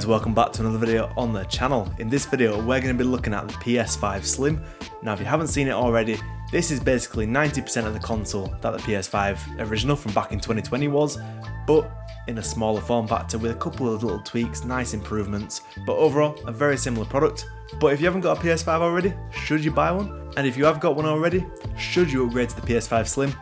guys, welcome back to another video on the channel. In this video we're going to be looking at the PS5 Slim. Now if you haven't seen it already, this is basically 90% of the console that the PS5 original from back in 2020 was, but in a smaller form factor with a couple of little tweaks, nice improvements, but overall a very similar product. But if you haven't got a PS5 already, should you buy one? And if you have got one already, should you upgrade to the PS5 Slim?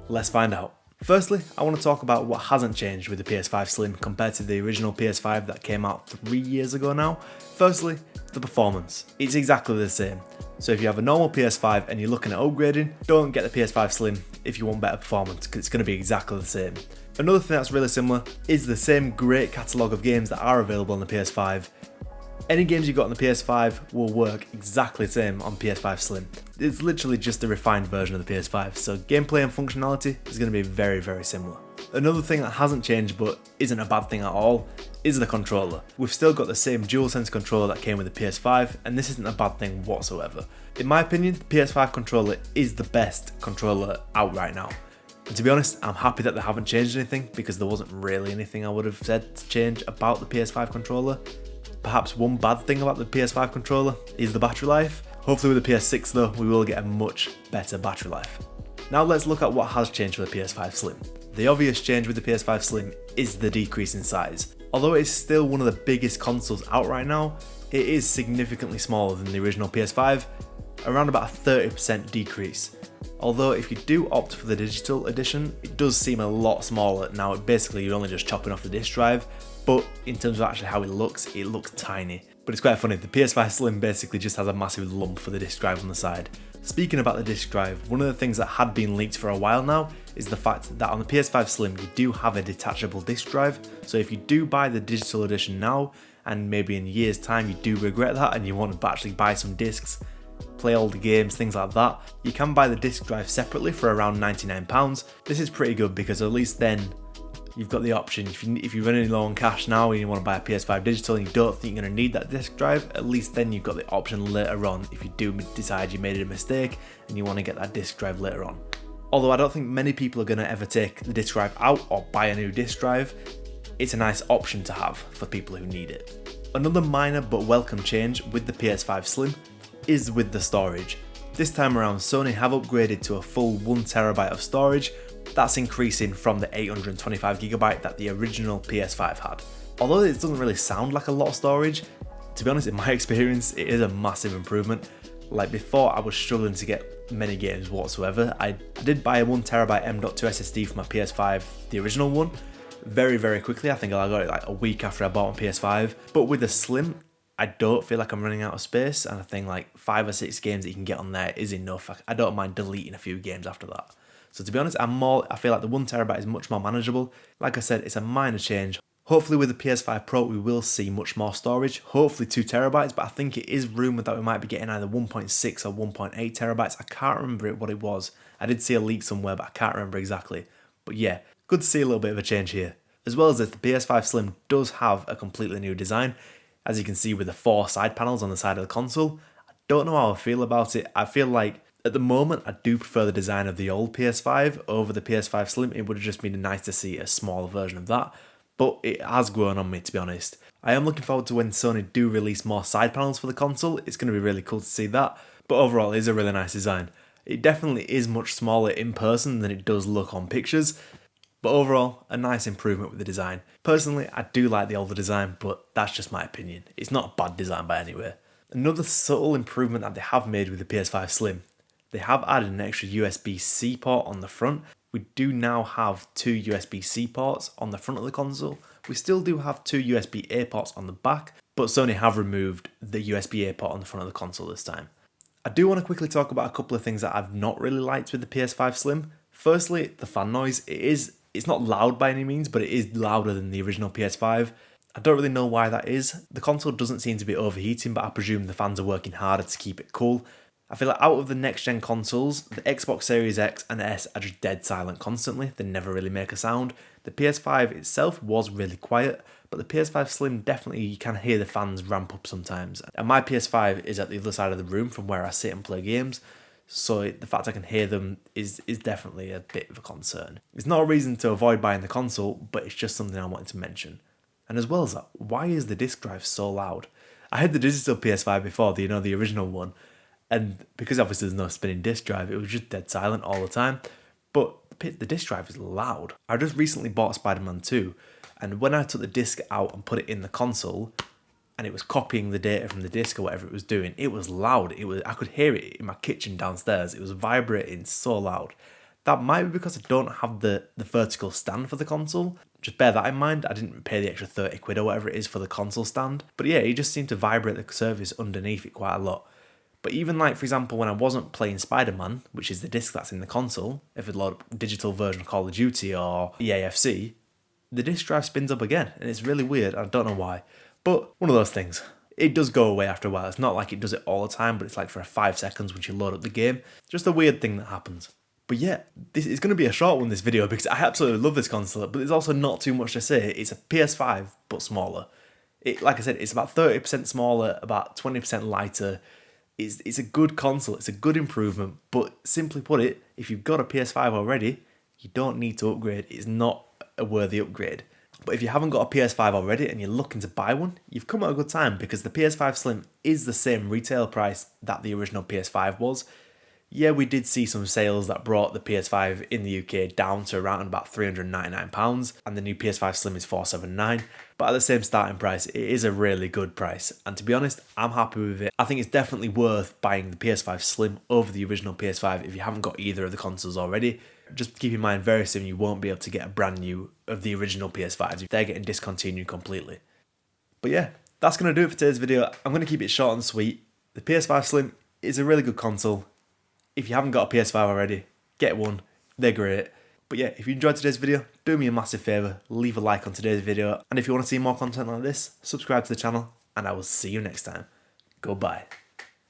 Let's find out. Firstly, I want to talk about what hasn't changed with the PS5 Slim compared to the original PS5 that came out 3 years ago now. Firstly, the performance. It's exactly the same. So if you have a normal PS5 and you're looking at upgrading, don't get the PS5 Slim if you want better performance, because it's going to be exactly the same. Another thing that's really similar is the same great catalogue of games that are available on the PS5. Any games you got on the PS5 will work exactly the same on PS5 Slim. It's literally just a refined version of the PS5, so gameplay and functionality is going to be very, very similar. Another thing that hasn't changed but isn't a bad thing at all is the controller. We've still got the same DualSense controller that came with the PS5, and this isn't a bad thing whatsoever. In my opinion, the PS5 controller is the best controller out right now. And to be honest, I'm happy that they haven't changed anything, because there wasn't really anything I would have said to change about the PS5 controller. Perhaps one bad thing about the PS5 controller is the battery life. Hopefully with the PS6 though, we will get a much better battery life. Now let's look at what has changed for the PS5 Slim. The obvious change with the PS5 Slim is the decrease in size. Although it is still one of the biggest consoles out right now, it is significantly smaller than the original PS5, around about a 30% decrease. Although if you do opt for the digital edition, it does seem a lot smaller. Now basically you're only just chopping off the disc drive, but in terms of actually how it looks tiny. But it's quite funny, the PS5 Slim basically just has a massive lump for the disc drive on the side. Speaking about the disc drive, one of the things that had been leaked for a while now is the fact that on the PS5 Slim you do have a detachable disc drive. So if you do buy the digital edition now, and maybe in a year's time you do regret that and you want to actually buy some discs, play all the games, things like that, you can buy the disc drive separately for around £99. This is pretty good because at least then you've got the option. If you're running low on cash now and you want to buy a PS5 digital and you don't think you're going to need that disc drive, at least then you've got the option later on if you do decide you made a mistake and you want to get that disc drive later on. Although I don't think many people are going to ever take the disc drive out or buy a new disc drive, it's a nice option to have for people who need it. Another minor but welcome change with the PS5 Slim is with the storage. This time around Sony have upgraded to a full 1TB of storage. That's increasing from the 825GB that the original PS5 had. Although it doesn't really sound like a lot of storage, to be honest, in my experience, it is a massive improvement. Like before, I was struggling to get many games whatsoever. I did buy a 1TB M.2 SSD for my PS5, the original one, very, very quickly. I think I got it like a week after I bought my PS5. But with the Slim, I don't feel like I'm running out of space, and I think like 5 or 6 games that you can get on there is enough. I don't mind deleting a few games after that. So to be honest, I feel like the 1TB is much more manageable. Like I said, it's a minor change. Hopefully with the PS5 Pro we will see much more storage, hopefully 2TB, but I think it is rumoured that we might be getting either 1.6 or 1.8TB. I can't remember what it was. I did see a leak somewhere, but I can't remember exactly. But yeah, good to see a little bit of a change here. As well as this, the PS5 Slim does have a completely new design, as you can see with the 4 side panels on the side of the console. I don't know how I feel about it. I feel like at the moment, I do prefer the design of the old PS5 over the PS5 Slim. It would have just been nice to see a smaller version of that, but it has grown on me, to be honest. I am looking forward to when Sony do release more side panels for the console. It's going to be really cool to see that, but overall it is a really nice design. It definitely is much smaller in person than it does look on pictures, but overall a nice improvement with the design. Personally, I do like the older design, but that's just my opinion. It's not a bad design by anywhere. Another subtle improvement that they have made with the PS5 Slim, they have added an extra USB-C port on the front. We do now have 2 USB-C ports on the front of the console. We still do have 2 USB-A ports on the back, but Sony have removed the USB-A port on the front of the console this time. I do want to quickly talk about a couple of things that I've not really liked with the PS5 Slim. Firstly, the fan noise. It's not loud by any means, but it is louder than the original PS5. I don't really know why that is. The console doesn't seem to be overheating, but I presume the fans are working harder to keep it cool. I feel like out of the next gen consoles, the Xbox Series X and S are just dead silent constantly. They never really make a sound. The PS5 itself was really quiet, but the PS5 Slim definitely, you can hear the fans ramp up sometimes. And my PS5 is at the other side of the room from where I sit and play games, so the fact I can hear them is definitely a bit of a concern. It's not a reason to avoid buying the console, but it's just something I wanted to mention. And as well as that, why is the disc drive so loud? I had the digital PS5 before, the original one, and because obviously there's no spinning disc drive, it was just dead silent all the time. But the disc drive is loud. I just recently bought Spider-Man 2, and when I took the disc out and put it in the console, and it was copying the data from the disc or whatever it was doing, it was loud. I could hear it in my kitchen downstairs. It was vibrating so loud. That might be because I don't have the vertical stand for the console. Just bear that in mind. I didn't pay the extra 30 quid or whatever it is for the console stand. But yeah, it just seemed to vibrate the surface underneath it quite a lot. But even like, for example, when I wasn't playing Spider-Man, which is the disc that's in the console, if it load up digital version of Call of Duty or EAFC, the disc drive spins up again, and it's really weird. I don't know why. But one of those things. It does go away after a while. It's not like it does it all the time, but it's like for 5 seconds when you load up the game. Just a weird thing that happens. But yeah, this is going to be a short one, this video, because I absolutely love this console, but there's also not too much to say. It's a PS5, but smaller. Like I said, it's about 30% smaller, about 20% lighter. It's a good console, it's a good improvement, but simply put it, if you've got a PS5 already, you don't need to upgrade. It's not a worthy upgrade. But if you haven't got a PS5 already and you're looking to buy one, you've come at a good time, because the PS5 Slim is the same retail price that the original PS5 was. Yeah, we did see some sales that brought the PS5 in the UK down to around about £399, and the new PS5 Slim is £479, but at the same starting price, it is a really good price, and to be honest, I'm happy with it. I think it's definitely worth buying the PS5 Slim over the original PS5 if you haven't got either of the consoles already. Just keep in mind, very soon you won't be able to get a brand new of the original PS5s. They're getting discontinued completely. But yeah, that's going to do it for today's video. I'm going to keep it short and sweet. The PS5 Slim is a really good console. If you haven't got a PS5 already, get one. They're great. But yeah, if you enjoyed today's video, do me a massive favour, leave a like on today's video. And if you want to see more content like this, subscribe to the channel, and I will see you next time. Goodbye.